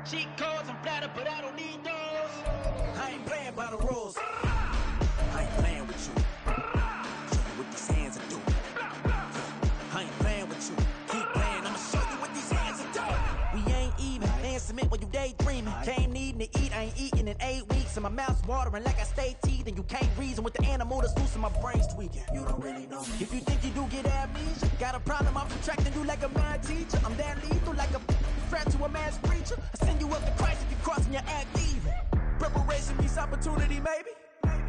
Cheat codes, I'm flattered, but I don't need those. I ain't playing by the rules. I ain't playing with you. Show you what these hands are doing. I ain't playing with you. Keep playing, I'ma show you what these hands are doing. We ain't even. Laying cement while you daydreaming. Came needing to eat, I ain't eating in 8 weeks. And my mouth's watering like I stay teething. You can't reason with the animal that's loose and my brain's tweaking. You don't really know me. If you think you do get amnesia, got a problem, I'm subtracting you like a mad teacher. I'm that lethal like a threat to a mass preacher. I send you up to Christ if you crossing your act evil. Preparation means opportunity, maybe.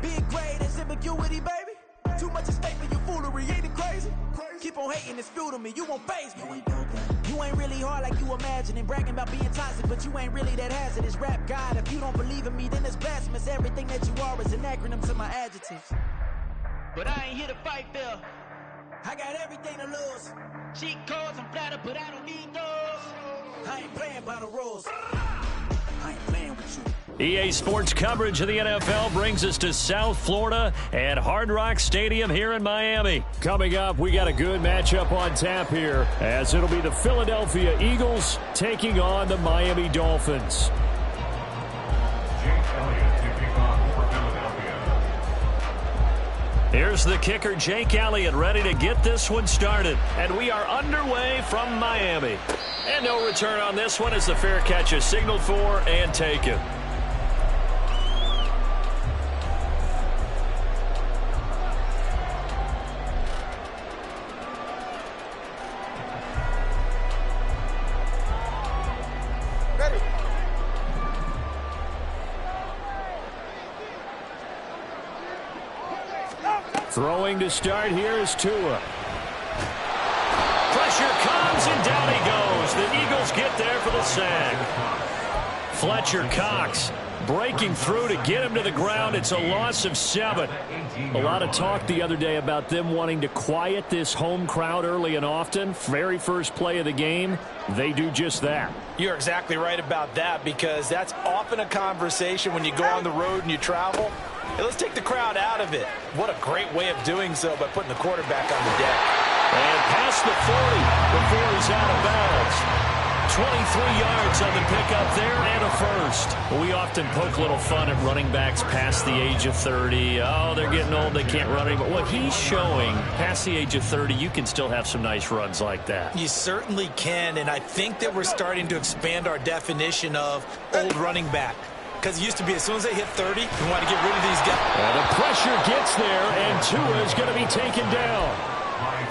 Big grade and ambiguity, baby. Too much at stake for your foolery, ain't it crazy? Keep on hating, it's fuel to me, you won't faze me. You ain't really hard like you imagining. Bragging about being toxic, but you ain't really that hazardous. Rap God, if you don't believe in me, then it's blasphemous. Everything that you are is an acronym to my adjectives. But I ain't here to fight fair. I got everything to lose. Cheat codes, I'm flattered, but I don't need those. I ain't playing by the rules. I ain't playing with you. EA Sports coverage of the NFL brings us to South Florida at Hard Rock Stadium here in Miami. Coming up, we got a good matchup on tap here, as it'll be the Philadelphia Eagles taking on the Miami Dolphins. Here's the kicker, Jake Elliott, ready to get this one started. And we are underway from Miami. And no return on this one as the fair catch is signaled for and taken. Throwing to start here is Tua. Pressure comes and down he goes. The Eagles get there for the sack. Fletcher Cox breaking through to get him to the ground. It's a loss of 7. A lot of talk the other day about them wanting to quiet this home crowd early and often. Very first play of the game, they do just that. You're exactly right about that, because that's often a conversation when you go on the road and you travel. Hey, let's take the crowd out of it. What a great way of doing so by putting the quarterback on the deck. And past the 40 before he's out of bounds. 23 yards on the pickup there and a first. We often poke a little fun at running backs past the age of 30. Oh, they're getting old, they can't run anymore. What he's showing, past the age of 30, you can still have some nice runs like that. You certainly can, and I think that we're starting to expand our definition of old running back. Because it used to be as soon as they hit 30, we want to get rid of these guys. And the pressure gets there, and Tua is going to be taken down.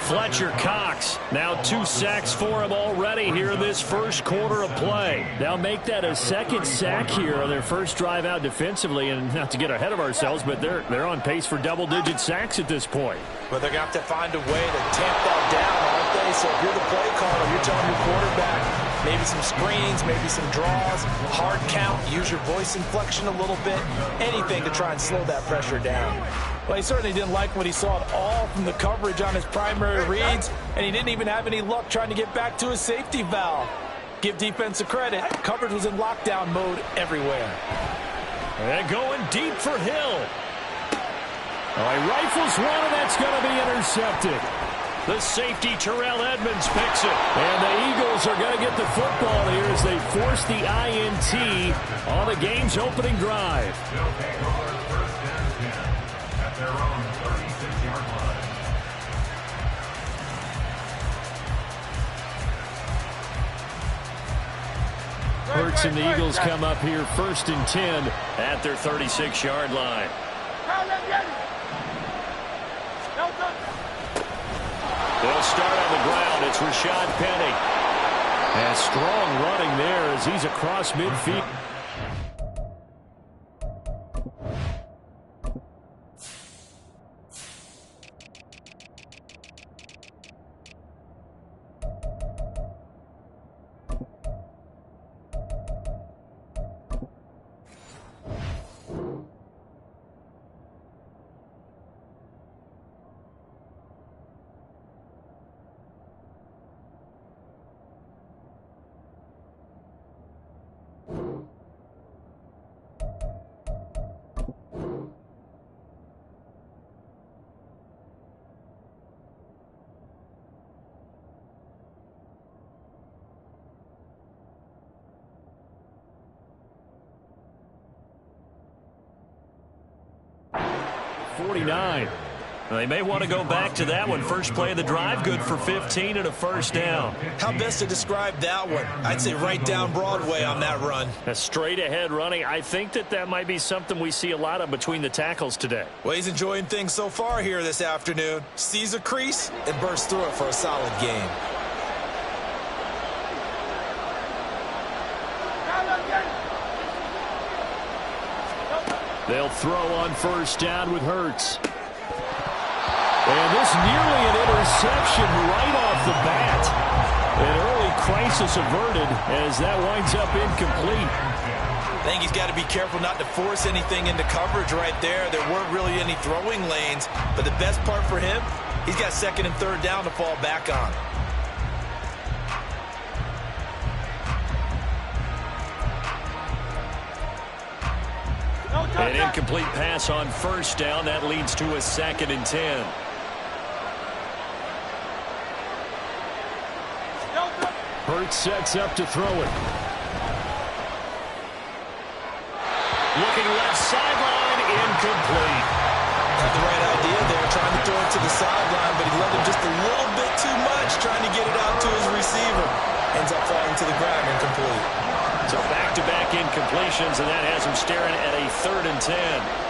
Fletcher Cox, now 2 sacks for him already here in this first quarter of play. Now make that a second sack here on their first drive out defensively, and not to get ahead of ourselves, but they're on pace for double-digit sacks at this point. But they're going to have to find a way to tamp that down, aren't they? So if you're the play caller, you're telling your quarterback, maybe some screens, maybe some draws, hard count, use your voice inflection a little bit, anything to try and slow that pressure down. Well, he certainly didn't like what he saw at all from the coverage on his primary reads, and he didn't even have any luck trying to get back to his safety valve. Give defense a credit. Coverage was in lockdown mode everywhere. And going deep for Hill. All right, rifles one, and that's going to be intercepted. The safety, Terrell Edmonds, picks it. And the Eagles are going to get the football here as they force the INT on the game's opening drive. Their own 36-yard line. Hurts and the Eagles come up here 1st and 10 at their 36-yard line. They'll start on the ground. It's Rashad Penny. And strong running there as he's across midfield. 49. They may want to go back to that one. First play of the drive, good for 15 and a first down. How best to describe that one? I'd say right down Broadway on that run. A straight ahead running. I think that might be something we see a lot of between the tackles today. Well, he's enjoying things so far here this afternoon. Sees a crease and bursts through it for a solid game. They'll throw on first down with Hurts. And this nearly an interception right off the bat. An early crisis averted as that winds up incomplete. I think he's got to be careful not to force anything into coverage right there. There weren't really any throwing lanes, but the best part for him, he's got second and third down to fall back on. An incomplete pass on first down. That leads to a 2nd and 10. Hurts sets up to throw it. Looking left sideline, incomplete. Had the right idea there, trying to throw it to the sideline, but he let him just a little bit too much, trying to get it out to his receiver. Ends up falling to the ground, incomplete. So back-to-back incompletions, and that has him staring at a 3rd and 10.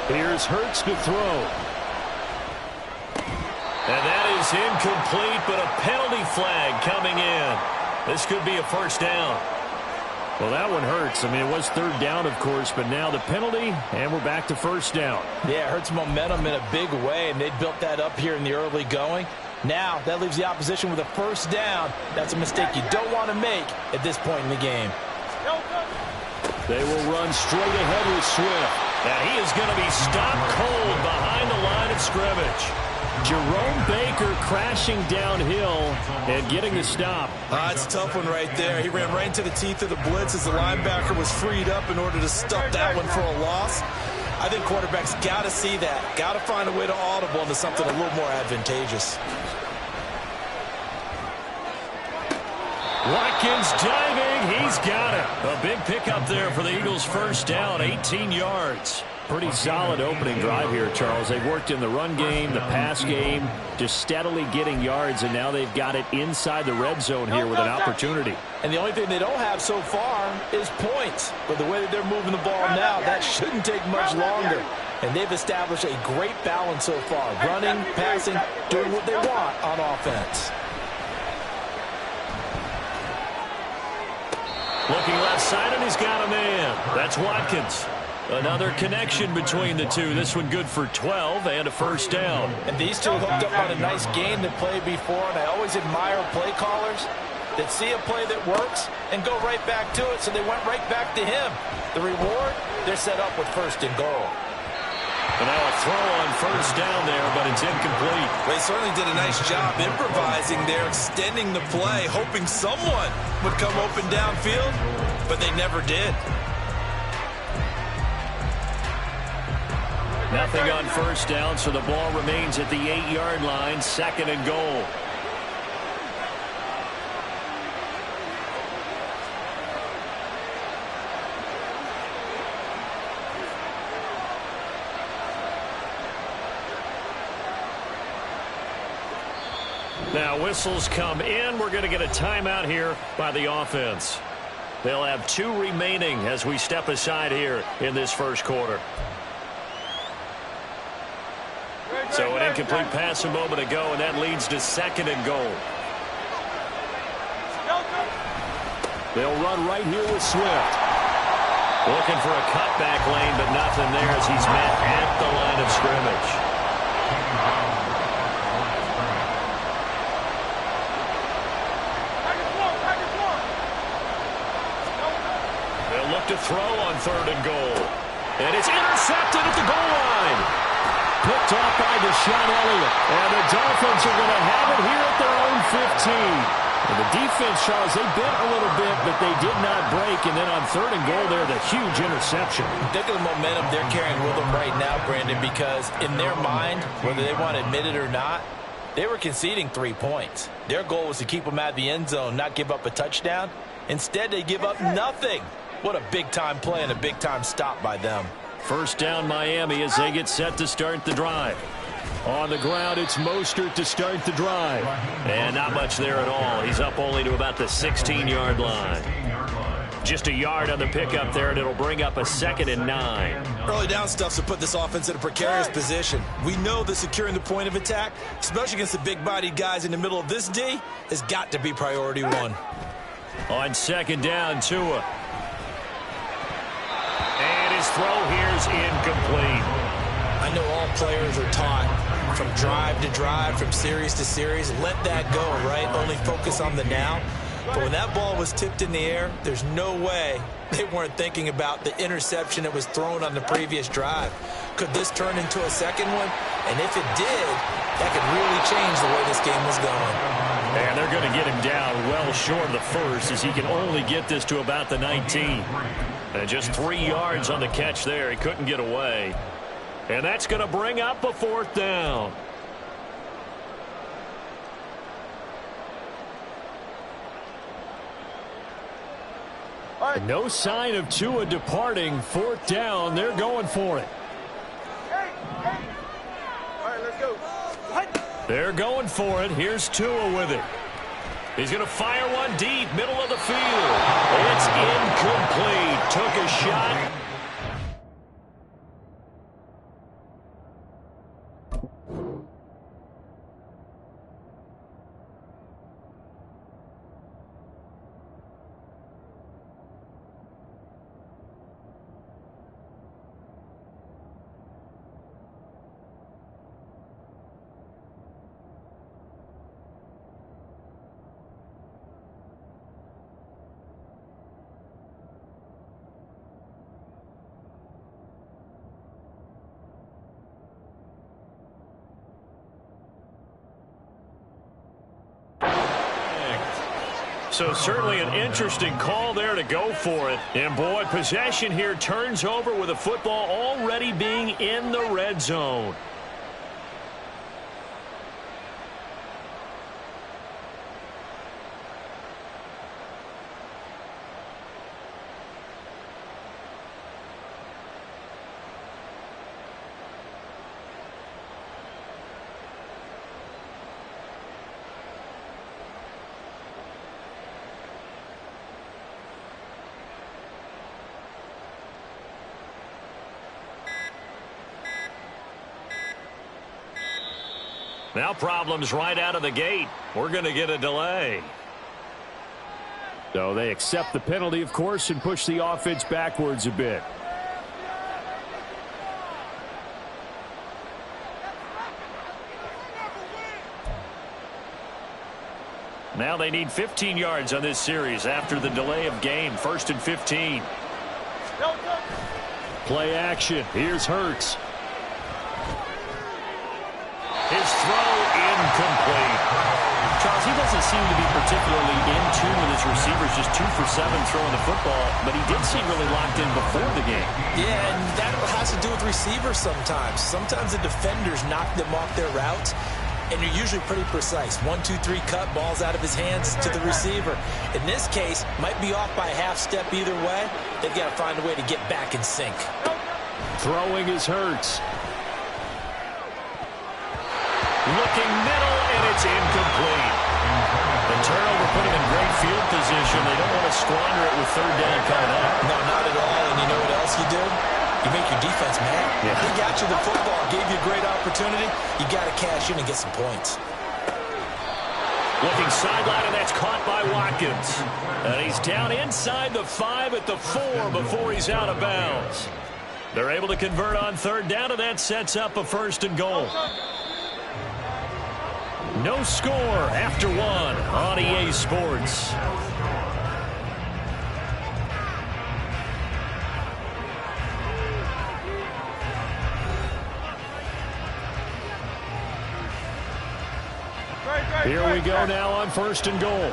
Here's Hurts to throw. And that is incomplete, but a penalty flag coming in. This could be a first down. Well, that one hurts. I mean, it was 3rd down, of course, but now the penalty, and we're back to first down. Yeah, it hurts momentum in a big way, and they built that up here in the early going. Now, that leaves the opposition with a first down. That's a mistake you don't want to make at this point in the game. They will run straight ahead with Swift. Now, he is going to be stopped cold behind the line of scrimmage. Jerome Baker crashing downhill and getting the stop. It's a tough one right there. He ran right into the teeth of the blitz as the linebacker was freed up in order to stop that one for a loss. I think quarterbacks got to see that. Got to find a way to audible into something a little more advantageous. Watkins diving. He's got it. A big pickup there for the Eagles' first down, 18 yards. Pretty solid opening drive here, Charles. They've worked in the run game, the pass game, just steadily getting yards, and now they've got it inside the red zone here with an opportunity. And the only thing they don't have so far is points. But the way that they're moving the ball now, that shouldn't take much longer. And they've established a great balance so far. Running, passing, doing what they want on offense. Looking left side, and he's got a man. That's Watkins. Another connection between the two. This one good for 12 and a first down. And these two hooked up on a nice game that played before, and I always admire play callers that see a play that works and go right back to it, so they went right back to him. The reward, they're set up with first and goal. And now a throw on first down there, but it's incomplete. They certainly did a nice job improvising there, extending the play, hoping someone would come open downfield, but they never did. Nothing on first down, so the ball remains at the 8-yard line, 2nd and goal. Now whistles come in. We're going to get a timeout here by the offense. They'll have 2 remaining as we step aside here in this first quarter. So an incomplete pass a moment ago, and that leads to 2nd and goal. They'll run right here with Swift. Looking for a cutback lane, but nothing there as he's met at the line of scrimmage. They'll look to throw on 3rd and goal. And it's intercepted at the goal line. Picked off by Deshaun Elliott. And the Dolphins are going to have it here at their own 15. And the defense, Charles, they bit a little bit, but they did not break. And then on 3rd and goal there, the huge interception. Think of the momentum they're carrying with them right now, Brandon, because in their mind, whether they want to admit it or not, They were conceding 3 points. Their goal was to keep them out of the end zone, not give up a touchdown. Instead, they give up nothing. What a big-time play and a big-time stop by them. First down Miami as they get set to start the drive. On the ground, it's Mostert to start the drive. And not much there at all. He's up only to about the 16-yard line. Just a yard on the pickup there, and it'll bring up a 2nd and 9. Early down stuff to put this offense in a precarious position. We know that securing the point of attack, especially against the big-bodied guys in the middle of this D, has got to be priority one. On 2nd down, Tua. And his throw here's incomplete. I know all players are taught from drive to drive, from series to series, let that go, right? Only focus on the now. But when that ball was tipped in the air, there's no way they weren't thinking about the interception that was thrown on the previous drive. Could this turn into a second one? And if it did, that could really change the way this game was going. And they're going to get him down well short of the first, as he can only get this to about the 19. And just 3 yards on the catch there. He couldn't get away. And that's going to bring up a 4th down. No sign of Tua departing. 4th down. They're going for it. All right, let's go. They're going for it. Here's Tua with it. He's going to fire one deep, middle of the field. It's incomplete. Took a shot. So certainly an interesting call there to go for it. And boy, possession here turns over with a football already being in the red zone. Now problems right out of the gate. We're going to get a delay. So they accept the penalty, of course, and push the offense backwards a bit. Now they need 15 yards on this series after the delay of game. 1st and 15. Play action. Here's Hurts. His throw incomplete. Charles, he doesn't seem to be particularly in tune with his receivers, just 2 for 7 throwing the football, but he did seem really locked in before the game. Yeah, and that has to do with receivers sometimes. Sometimes the defenders knock them off their routes, and you're usually pretty precise. 1, 2, 3 cut, balls out of his hands to the receiver. In this case, might be off by a half step either way. They've got to find a way to get back in sync. Throwing is Hurts. Looking middle, and it's incomplete. The turnover put him in great field position. They don't want to squander it with 3rd down coming up. No, not at all. And you know what else you do? You make your defense mad. Yeah. They got you the football, gave you a great opportunity. You got to cash in and get some points. Looking sideline, and that's caught by Watkins. And he's down inside the 5 at the 4 before he's out of bounds. They're able to convert on 3rd down, and that sets up a 1st and goal. No score after 1 on EA Sports. Here we go now on 1st and goal.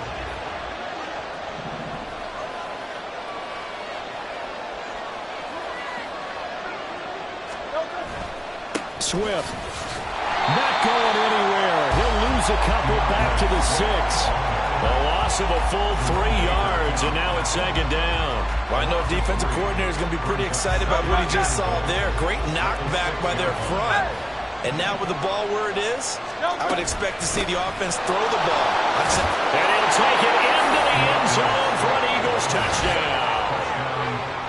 Swift. Not going anywhere. He'll lose moves a couple back to the 6. A loss of a full 3 yards, and now it's second down. Well, I know defensive coordinator is going to be pretty excited about what he just saw there. Great knockback by their front. And now with the ball where it is, I would expect to see the offense throw the ball. And he'll take it into the end zone for an Eagles touchdown.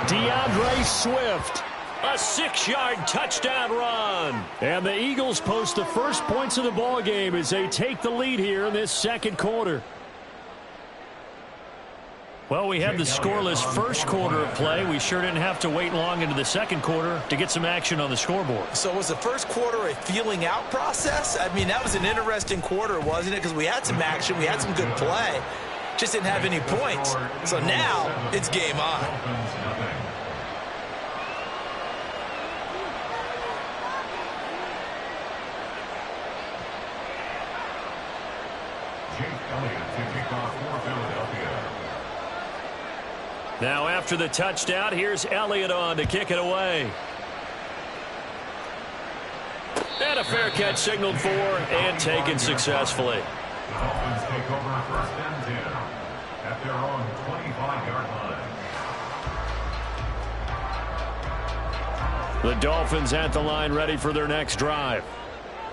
DeAndre Swift, a 6-yard touchdown run. And the Eagles post the first points of the ball game as they take the lead here in this second quarter. Well, we had the scoreless first quarter of play. We sure didn't have to wait long into the second quarter to get some action on the scoreboard. So was the first quarter a feeling out process? I mean, that was an interesting quarter, wasn't it? Because we had some action, we had some good play, just didn't have any points. So now it's game on. Now after the touchdown, here's Elliott on to kick it away. And a fair catch signaled for and taken successfully. The Dolphins take over first and 10 at their own 25-yard line. The Dolphins at the line ready for their next drive.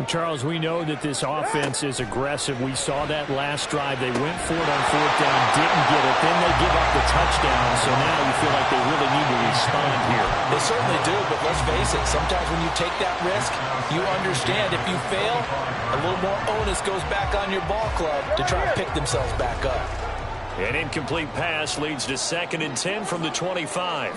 Charles, we know that this offense is aggressive. We saw that last drive. They went for it on fourth down, didn't get it. Then they give up the touchdown. So now you feel like they really need to respond here. They certainly do, but let's face it. Sometimes when you take that risk, you understand if you fail, a little more onus goes back on your ball club to try and pick themselves back up. An incomplete pass leads to 2nd and 10 from the 25.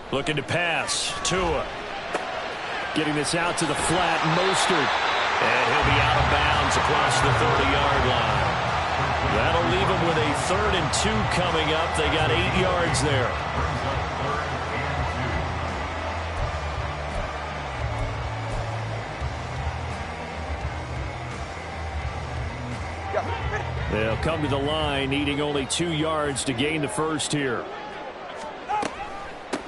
Looking to pass. Tua. Getting this out to the flat. Mostert. And he'll be out of bounds across the 30-yard line. That'll leave him with a 3rd and 2 coming up. They got 8 yards there. They'll come to the line, needing only 2 yards to gain the first here.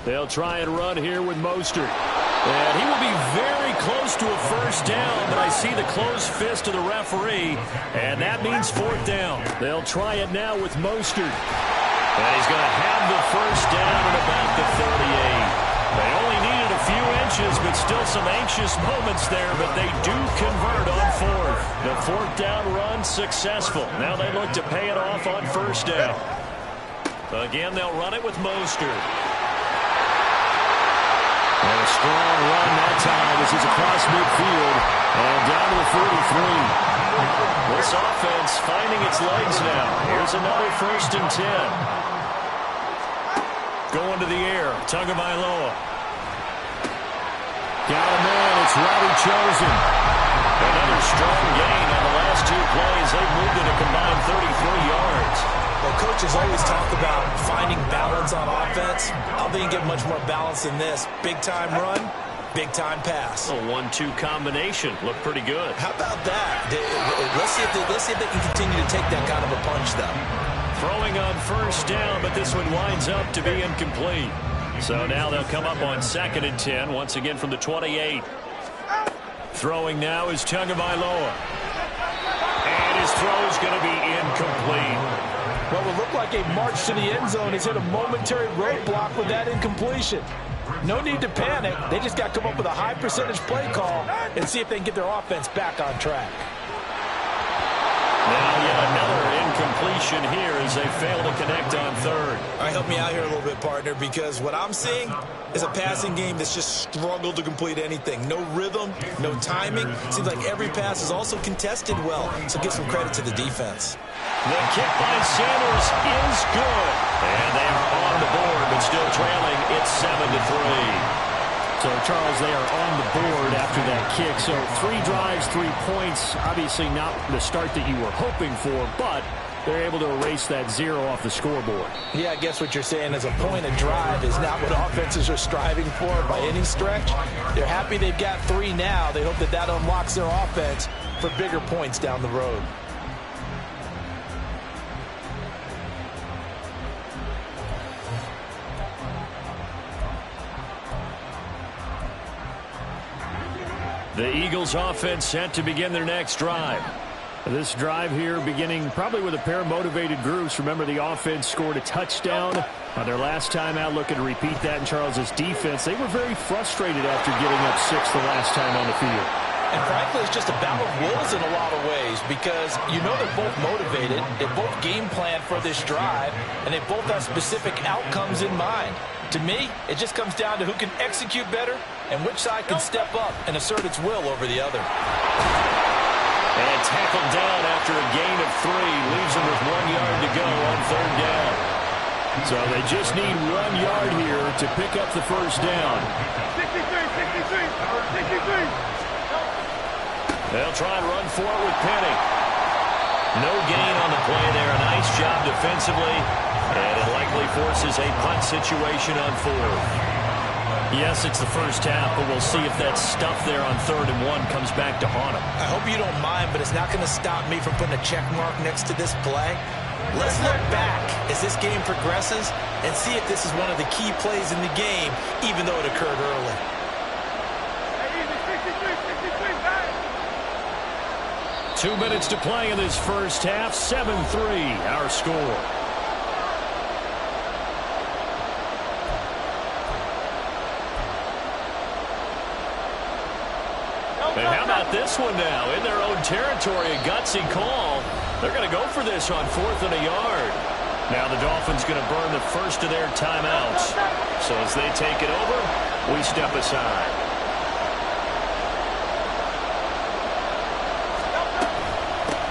They'll try and run here with Mostert. And he will be very close to a first down, but I see the closed fist of the referee, and that means 4th down. They'll try it now with Mostert. And he's going to have the first down at about the 38. They only needed a few inches, but still some anxious moments there, but they do convert on 4th. The 4th down run successful. Now they look to pay it off on first down. Again, they'll run it with Mostert. And a strong run that time as he's across midfield and down to the 43. This offense finding its legs now. Here's another 1st and 10. Going to the air. Tagovailoa. Got him in. It's Robbie Chosen. Another strong gain on the last 2 plays. They've moved it a combined 33 yards. Well, coaches always talk about finding balance on offense. I don't think you get much more balance than this. Big-time run, big-time pass. A 1-2 combination. Looked pretty good. How about that? Let's see if they can continue to take that kind of a punch, though. Throwing on first down, but this one winds up to be incomplete. So now they'll come up on 2nd and 10, once again from the 28. Throwing now is Tagovailoa. And his throw is going to be incomplete. What would look like a march to the end zone has hit a momentary roadblock with that incompletion. No need to panic. They just got to come up with a high percentage play call and see if they can get their offense back on track. Now yet another incompletion here as they fail to connect on 3rd. All right, help me out here a little bit, partner, because what I'm seeing is a passing game that's just struggled to complete anything. No rhythm, no timing. Seems like every pass is also contested well, so give some credit to the defense. The kick by Sanders is good. And they are on the board, but still trailing. It's 7-3. So, Charles, they are on the board after that kick. So 3 drives, 3 points. Obviously not the start that you were hoping for, but they're able to erase that 0 off the scoreboard. Yeah, I guess what you're saying is a point of drive is not what offenses are striving for by any stretch. They're happy they've got 3 now. They hope that that unlocks their offense for bigger points down the road. The Eagles offense set to begin their next drive. This drive here beginning probably with a pair of motivated groups. Remember, the offense scored a touchdown on their last time out, looking to repeat that in Charles's defense. They were very frustrated after getting up 6 the last time on the field. And frankly, it's just a battle of wills in a lot of ways because you know they're both motivated, they both game plan for this drive, and they both have specific outcomes in mind. To me, it just comes down to who can execute better and which side can step up and assert its will over the other. And tackled down after a gain of 3. Leaves him with 1 yard to go on 3rd down. So they just need 1 yard here to pick up the first down. 63. They'll try and run for it with Penny. No gain on the play there. A nice job defensively. And it likely forces a punt situation on 4th. Yes, it's the first half, but we'll see if that stuff there on 3rd and 1 comes back to haunt them. I hope you don't mind, but it's not going to stop me from putting a check mark next to this play. Let's look back as this game progresses and see if this is one of the key plays in the game, even though it occurred early. 2 minutes to play in this first half. 7-3, our score. And how about this one now? In their own territory, a gutsy call. They're going to go for this on 4th and a yard. Now the Dolphins going to burn the first of their timeouts. So as they take it over, we step aside.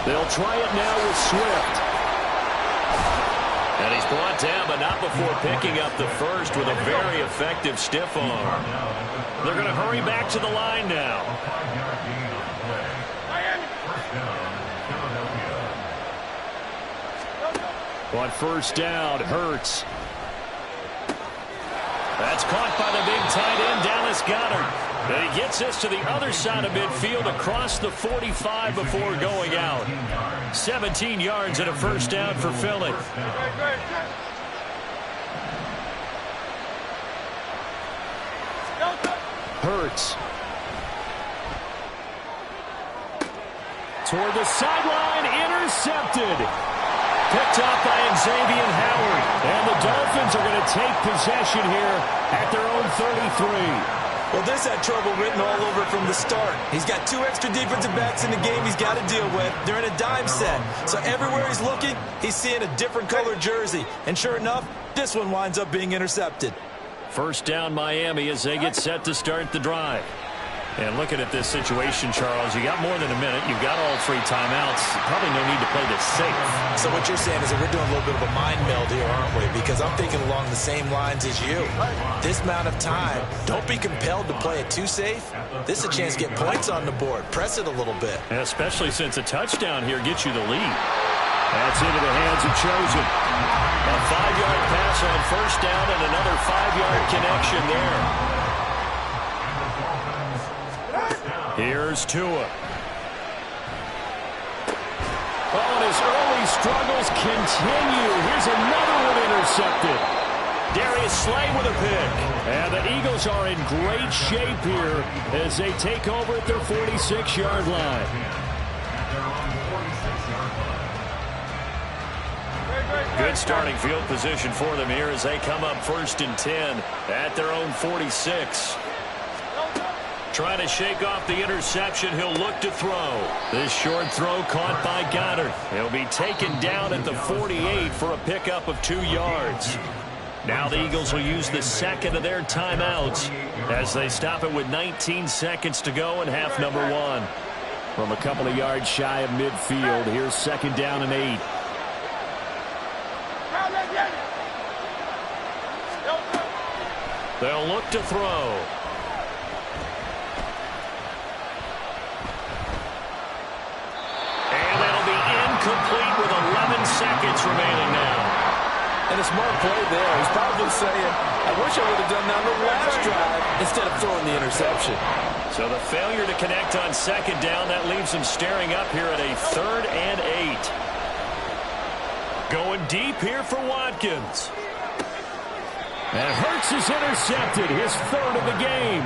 They'll try it now with Swift. And he's brought down, but not before picking up the first with a very effective stiff arm. They're going to hurry back to the line now. On 1st down, Hurts. That's caught by the big tight end, Dallas Goedert. And he gets this to the other side of midfield across the 45 before going out. 17 yards and a first down for Philly. Hurts. Toward the sideline, intercepted. Picked up by Xavier Howard. And the Dolphins are going to take possession here at their own 33. Well, this had trouble written all over from the start. He's got 2 extra defensive backs in the game he's got to deal with. They're in a dime set. So everywhere he's looking, he's seeing a different colored jersey. And sure enough, this one winds up being intercepted. First down Miami as they get set to start the drive. And looking at this situation, Charles, you got more than a minute. You've got all 3 timeouts. Probably no need to play this safe. So what you're saying is that we're doing a little bit of a mind meld here, aren't we? Because I'm thinking along the same lines as you. This amount of time, don't be compelled to play it too safe. This is a chance to get points on the board. Press it a little bit. And especially since a touchdown here gets you the lead. That's into the hands of Chosen. A 5-yard pass on 1st down and another 5-yard connection there. Here's Tua. Oh, and his early struggles continue. Here's another one intercepted. Darius Slay with a pick. And the Eagles are in great shape here as they take over at their 46-yard line. Good starting field position for them here as they come up 1st and 10 at their own 46. Trying to shake off the interception. He'll look to throw. This short throw caught by Goddard. He'll be taken down at the 48 for a pickup of 2 yards. Now the Eagles will use the second of their timeouts as they stop it with 19 seconds to go in half number 1. From a couple of yards shy of midfield, here's 2nd down and 8. They'll look to throw. Complete with 11 seconds remaining now. And a smart play there. He's probably saying, I wish I would have done that on the last drive instead of throwing the interception. So the failure to connect on 2nd down, that leaves him staring up here at a 3rd and 8. Going deep here for Watkins. And Hurts is intercepted, his 3rd of the game.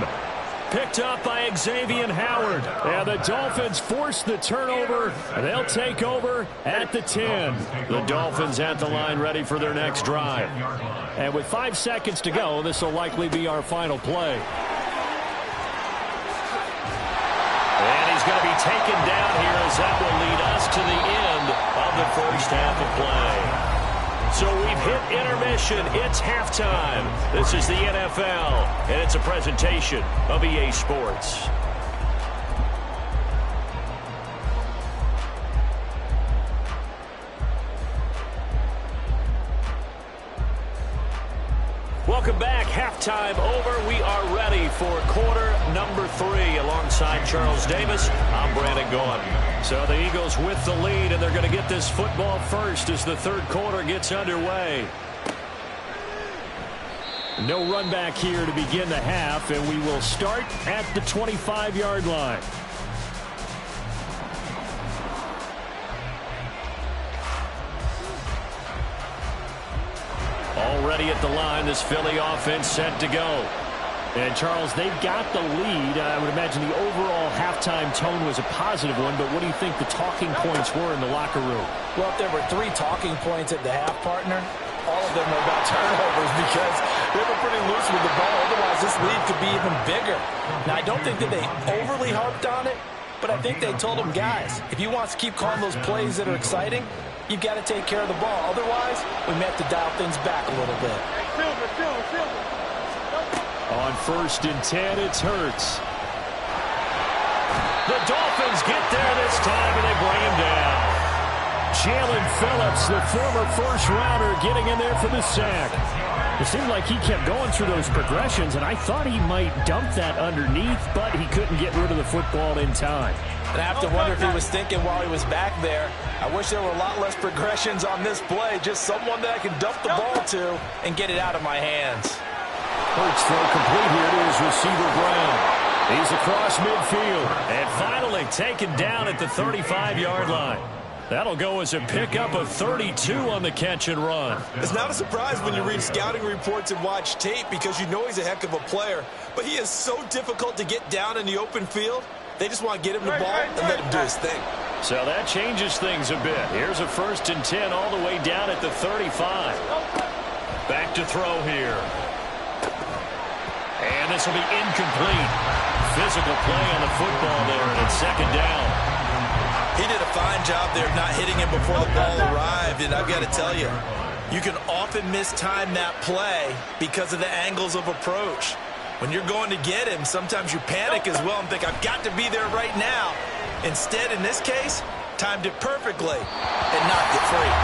picked up by Xavier Howard. And the Dolphins force the turnover. They'll take over at the 10. The Dolphins at the line ready for their next drive. And with 5 seconds to go, this will likely be our final play. And he's going to be taken down here as that will lead us to the end of the first half of play. So we've hit intermission. It's halftime. This is the NFL, and it's a presentation of EA Sports. Welcome back. Halftime over. We are ready for quarter number 3 alongside Charles Davis. I'm Brandon Gaughan. So the Eagles with the lead, and they're going to get this football first as the third quarter gets underway. No run back here to begin the half, and we will start at the 25-yard line. Already at the line, this Philly offense set to go. And, Charles, they've got the lead. I would imagine the overall halftime tone was a positive one, but what do you think the talking points were in the locker room? Well, if there were 3 talking points at the half, partner, all of them were about turnovers because they were pretty loose with the ball. Otherwise, this lead could be even bigger. Now, I don't think that they overly harped on it, but I think they told them, guys, if you want to keep calling those plays that are exciting, you've got to take care of the ball. Otherwise, we may have to dial things back a little bit. Silver. On 1st and 10, it's Hurts. The Dolphins get there this time, and they bring him down. Jalen Phillips, the former first-rounder, getting in there for the sack. It seemed like he kept going through those progressions, and I thought he might dump that underneath, but he couldn't get rid of the football in time. And I have to wonder if he was thinking while he was back there, I wish there were a lot less progressions on this play, just someone that I can dump the ball to and get it out of my hands. Hurts throw complete here to his receiver Brown. He's across midfield and finally taken down at the 35-yard line. That'll go as a pickup of 32 on the catch and run. It's not a surprise when you read scouting reports and watch tape because you know he's a heck of a player. But he is so difficult to get down in the open field. They just want to get him the ball and let him do his thing. So that changes things a bit. Here's a 1st and 10 all the way down at the 35. Back to throw here. And this will be incomplete. Physical play on the football there, and it's 2nd down. He did a fine job there not hitting him before the ball arrived, and I've got to tell you, you can often mistime that play because of the angles of approach. When you're going to get him, sometimes you panic as well and think, I've got to be there right now. Instead, in this case, timed it perfectly and knocked it free.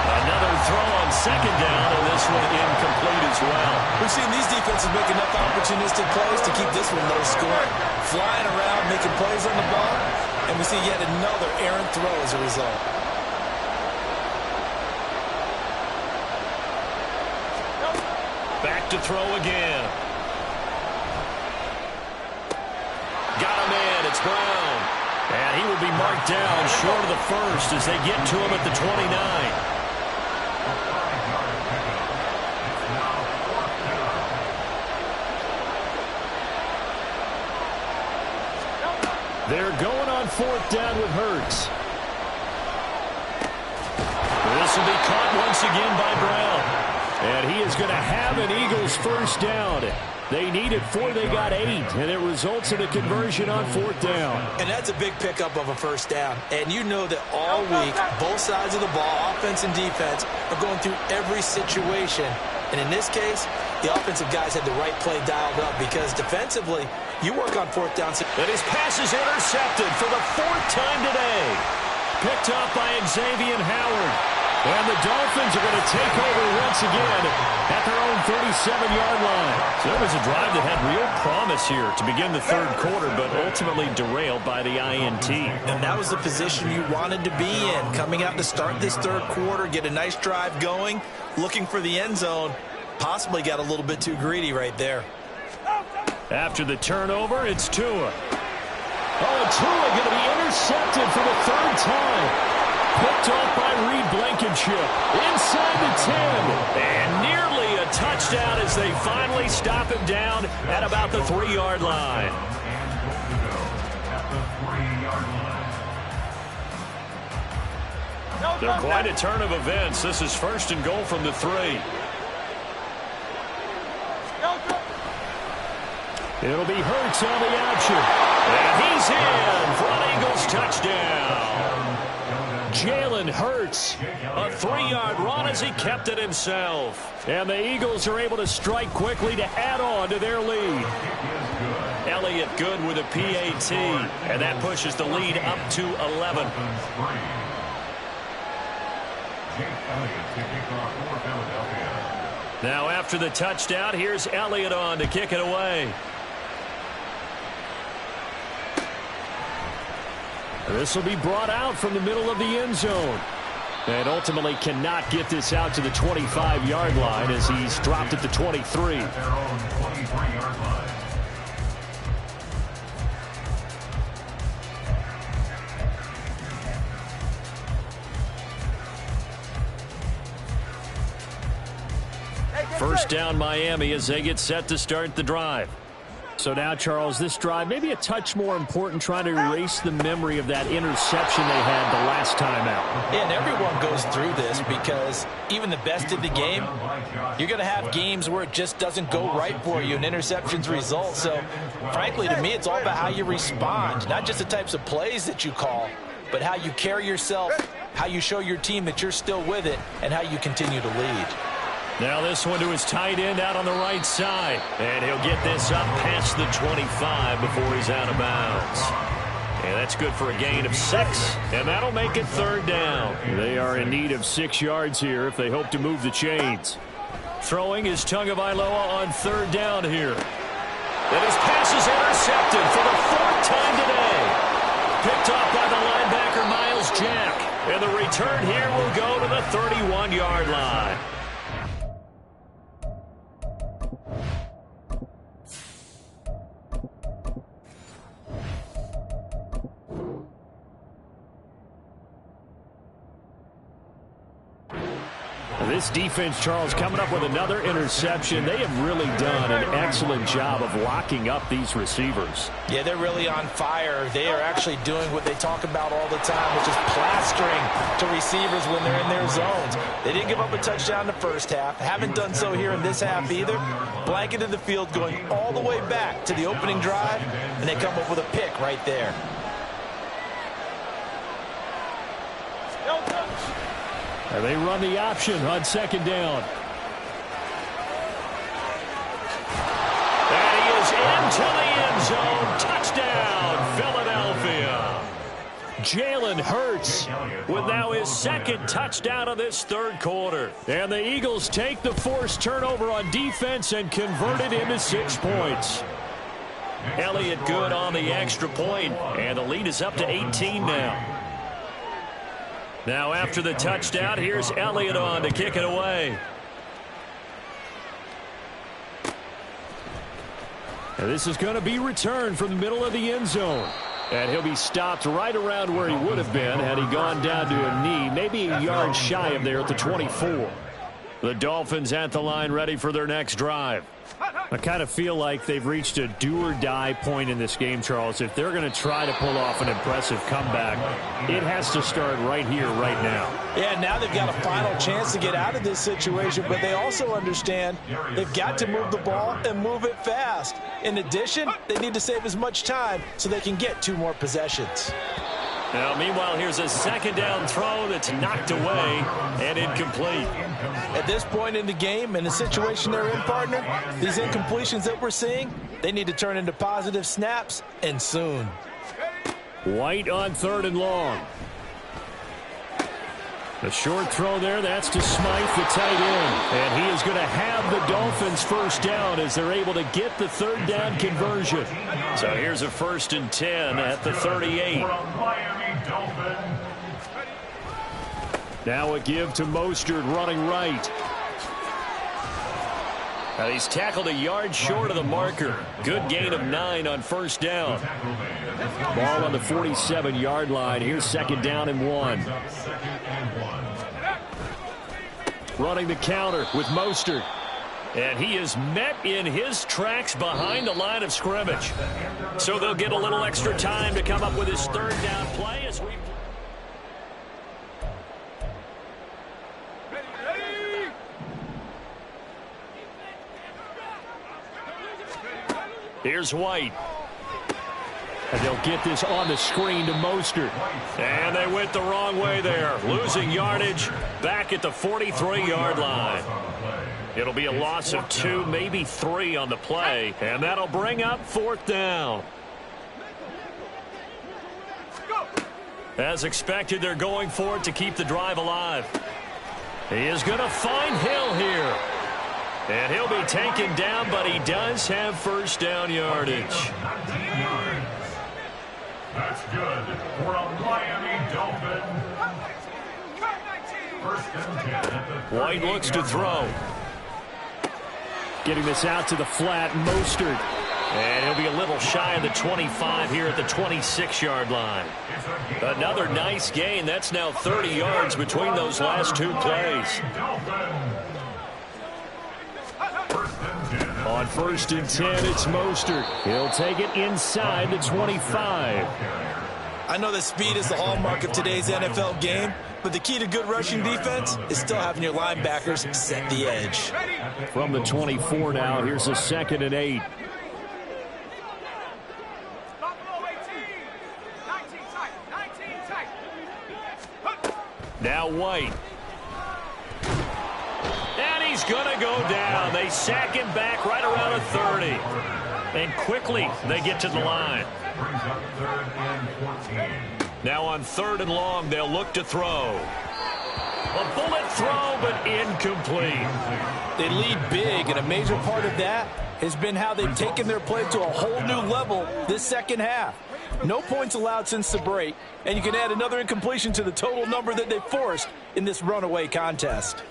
Another throw on 2nd down, and this one incomplete as well. We've seen these defenses make enough opportunistic plays to keep this one low scoring. Flying around, making plays on the ball, and we see yet another errant throw as a result. Back to throw again. Got him in. It's Brown. And he will be marked down short of the first as they get to him at the 29. They're going on 4th down with Hurts. This will be caught once again by Brown. And he is going to have an Eagles 1st down. They needed 4, they got 8, and it results in a conversion on 4th down. And that's a big pickup of a 1st down. And you know that all week, both sides of the ball, offense and defense, are going through every situation. And in this case, the offensive guys had the right play dialed up because defensively, you work on 4th down. And his pass is intercepted for the 4th time today. Picked up by Xavier Howard. And the Dolphins are going to take over once again at their own 37-yard line. So there was a drive that had real promise here to begin the 3rd quarter, but ultimately derailed by the INT. And that was the position you wanted to be in, coming out to start this 3rd quarter, get a nice drive going, looking for the end zone. Possibly got a little bit too greedy right there. After the turnover, it's Tua. Oh, and Tua going to be intercepted for the 3rd time. Picked off by Reed Blankenship inside the 10. And nearly a touchdown as they finally stop him down at about the 3-yard line. the 3-yard line. They're quite a turn of events. This is first and goal from the 3. It'll be Hurts on the option. And he's in for an Eagles touchdown. Jalen Hurts, a 3-yard run as he kept it himself. And the Eagles are able to strike quickly to add on to their lead. Elliott good with a PAT, and that pushes the lead up to 11. Now after the touchdown, here's Elliott on to kick it away. This will be brought out from the middle of the end zone. And ultimately cannot get this out to the 25-yard line as he's dropped at the 23. First down Miami as they get set to start the drive. So now, Charles, this drive maybe a touch more important, trying to erase the memory of that interception they had the last time out. Yeah, and everyone goes through this because even the best in the game, you're going to have games where it just doesn't go right for you and interceptions result. So, frankly, to me, it's all about how you respond, not just the types of plays that you call, but how you carry yourself, how you show your team that you're still with it, and how you continue to lead. Now this one to his tight end out on the right side. And he'll get this up past the 25 before he's out of bounds. And that's good for a gain of 6. And that'll make it third down. They are in need of 6 yards here if they hope to move the chains. Throwing is Tagovailoa on third down here. And his pass is intercepted for the 4th time today. Picked off by the linebacker Miles Jack. And the return here will go to the 31-yard line. This defense, Charles, coming up with another interception. They have really done an excellent job of locking up these receivers. Yeah, they're really on fire. They are actually doing what they talk about all the time, which is plastering to receivers when they're in their zones. They didn't give up a touchdown in the first half. Haven't done so here in this half either. Blanketed the field going all the way back to the opening drive, and they come up with a pick right there. And they run the option on second down. And he is into the end zone. Touchdown, Philadelphia. Jalen Hurts with now his 2nd touchdown of this 3rd quarter. And the Eagles take the forced turnover on defense and convert it into 6 points. Elliott good on the extra point, and the lead is up to 18 now. Now after the touchdown, here's Elliott on to kick it away. And this is going to be returned from the middle of the end zone. And he'll be stopped right around where he would have been had he gone down to a knee, maybe a yard shy of there at the 24. The Dolphins at the line ready for their next drive. I kind of feel like they've reached a do-or-die point in this game, Charles. If they're going to try to pull off an impressive comeback, it has to start right here, right now. Yeah, now they've got a final chance to get out of this situation, but they also understand they've got to move the ball and move it fast. In addition, they need to save as much time so they can get 2 more possessions. Now, meanwhile, here's a 2nd down throw that's knocked away and incomplete. At this point in the game, in the situation they're in, partner, these incompletions that we're seeing, they need to turn into positive snaps, and soon. White on 3rd and long. The short throw there, that's to Smythe, the tight end. And he is going to have the Dolphins first down as they're able to get the 3rd down conversion. So here's a 1st and 10 at the 38. Now a give to Mostert running right. And he's tackled a yard short of the marker. Good gain of 9 on 1st down. Ball on the 47-yard line. Here's 2nd down and 1. Running the counter with Mostert. And he is met in his tracks behind the line of scrimmage. So they'll get a little extra time to come up with his third down play as we... Here's White. And they'll get this on the screen to Mostert. And they went the wrong way there. Losing yardage back at the 43-yard line. It'll be a loss of 2, maybe 3 on the play. And that'll bring up 4th down. As expected, they're going for it to keep the drive alive. He is going to find Hill here. And he'll be taken down, but he does have first down yardage. That's good for a Miami Dolphin. First and 10 at the White looks to throw. Getting this out to the flat, Mostert. And he'll be a little shy of the 25 here at the 26-yard line. Another nice gain. That's now 30 yards between those last 2 plays. On 1st and 10, it's Mostert. He'll take it inside the 25. I know that speed is the hallmark of today's NFL game, but the key to good rushing defense is still having your linebackers set the edge. From the 24 now, here's a 2nd and 8. Now White. And he's going to go down. They sack him back right around the 30. And quickly they get to the line. Now on 3rd and long, they'll look to throw. A bullet throw, but incomplete. They lead big, and a major part of that has been how they've taken their play to a whole new level this second half. No points allowed since the break, and you can add another incompletion to the total number that they forced in this runaway contest.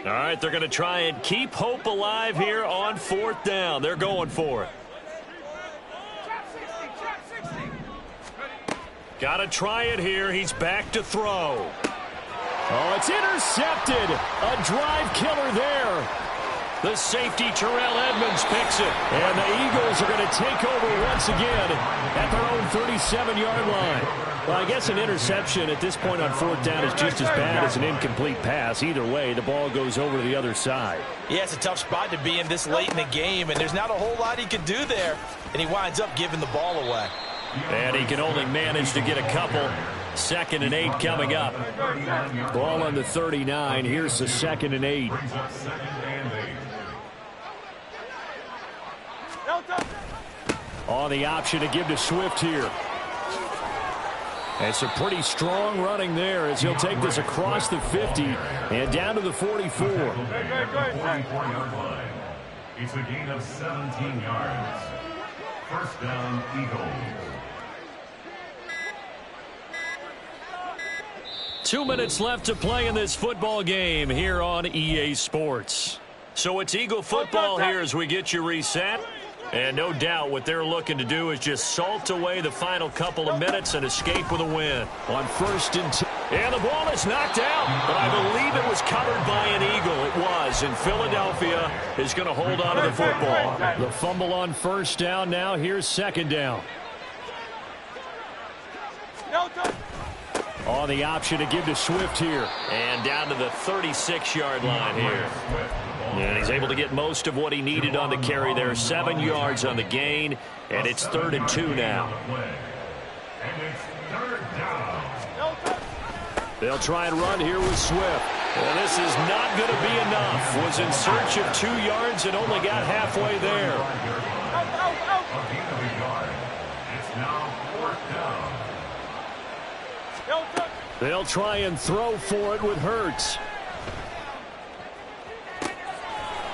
All right, they're going to try and keep hope alive here on 4th down. They're going for it. Got to try it here. He's back to throw. Oh, it's intercepted. A drive killer there. The safety, Terrell Edmonds, picks it. And the Eagles are going to take over once again at their own 37-yard line. Well, I guess an interception at this point on 4th down is just as bad as an incomplete pass. Either way, the ball goes over to the other side. Yeah, it's a tough spot to be in this late in the game, and there's not a whole lot he can do there, and he winds up giving the ball away. And he can only manage to get a couple. 2nd and 8 coming up. Ball on the 39. Here's the 2nd and 8. On the option to give to Swift here. And some pretty strong running there as he'll take this across the 50 and down to the 44. It's a gain of 17 yards. First down, Eagles. 2 minutes left to play in this football game here on EA Sports. So it's Eagle football here as we get you reset. And no doubt what they're looking to do is just salt away the final couple of minutes and escape with a win. On 1st and 10. And the ball is knocked out, but I believe it was covered by an Eagle. It was, and Philadelphia is going to hold on to the football. The fumble on 1st down now. Here's 2nd down. On the option to give to Swift here. And down to the 36-yard line here. And he's able to get most of what he needed on the carry there. 7 yards on the gain, and it's 3rd and 2 now. They'll try and run here with Swift. Well, this is not going to be enough. Was in search of 2 yards and only got halfway there. They'll try and throw for it with Hurts.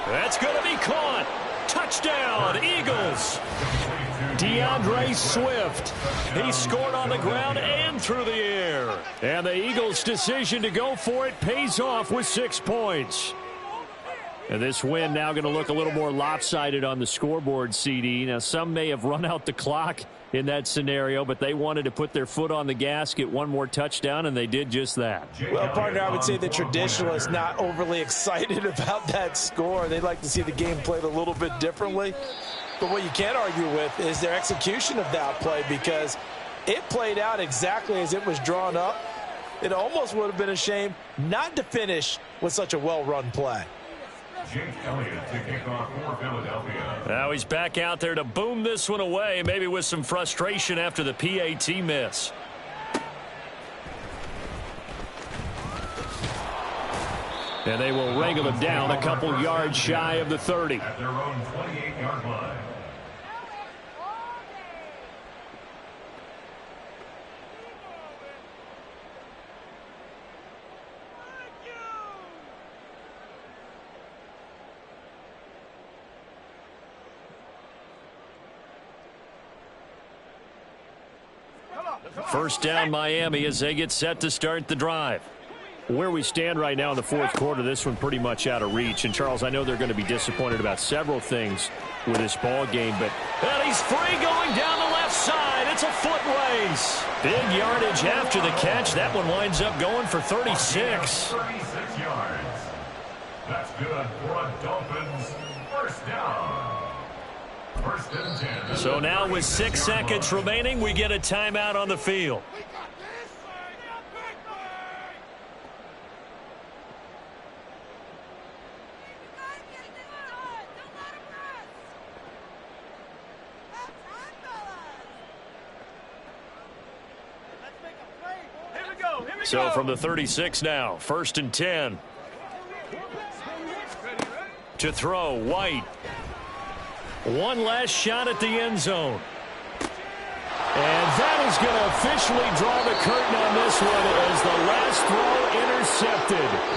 That's going to be caught. Touchdown, Eagles. DeAndre Swift. He scored on the ground and through the air. And the Eagles' decision to go for it pays off with 6 points. And this win now going to look a little more lopsided on the scoreboard, CD. Now, some may have run out the clock in that scenario, but they wanted to put their foot on the gas, get one more touchdown, and they did just that. Well, partner, I would say the traditionalists not overly excited about that score. They'd like to see the game played a little bit differently. But what you can't argue with is their execution of that play, because it played out exactly as it was drawn up. It almost would have been a shame not to finish with such a well-run play. Jake Elliott to kick off for Philadelphia. Now he's back out there to boom this one away, maybe with some frustration after the PAT miss. And they will wrangle him down a couple yards shy of the 30. At their own 28-yard line. First down Miami as they get set to start the drive. Where we stand right now in the fourth quarter, this one pretty much out of reach. And, Charles, I know they're going to be disappointed about several things with this ball game, but and he's free going down the left side. It's a foot race. Big yardage after the catch. That one winds up going for 36. 36 yards. That's good for a Dolphins first down. First and 10. So now with 6 seconds remaining, we get a timeout on the field. So from the 36 now, first and 10. To throw, White. One last shot at the end zone. And that is going to officially draw the curtain on this one as the last throw intercepted.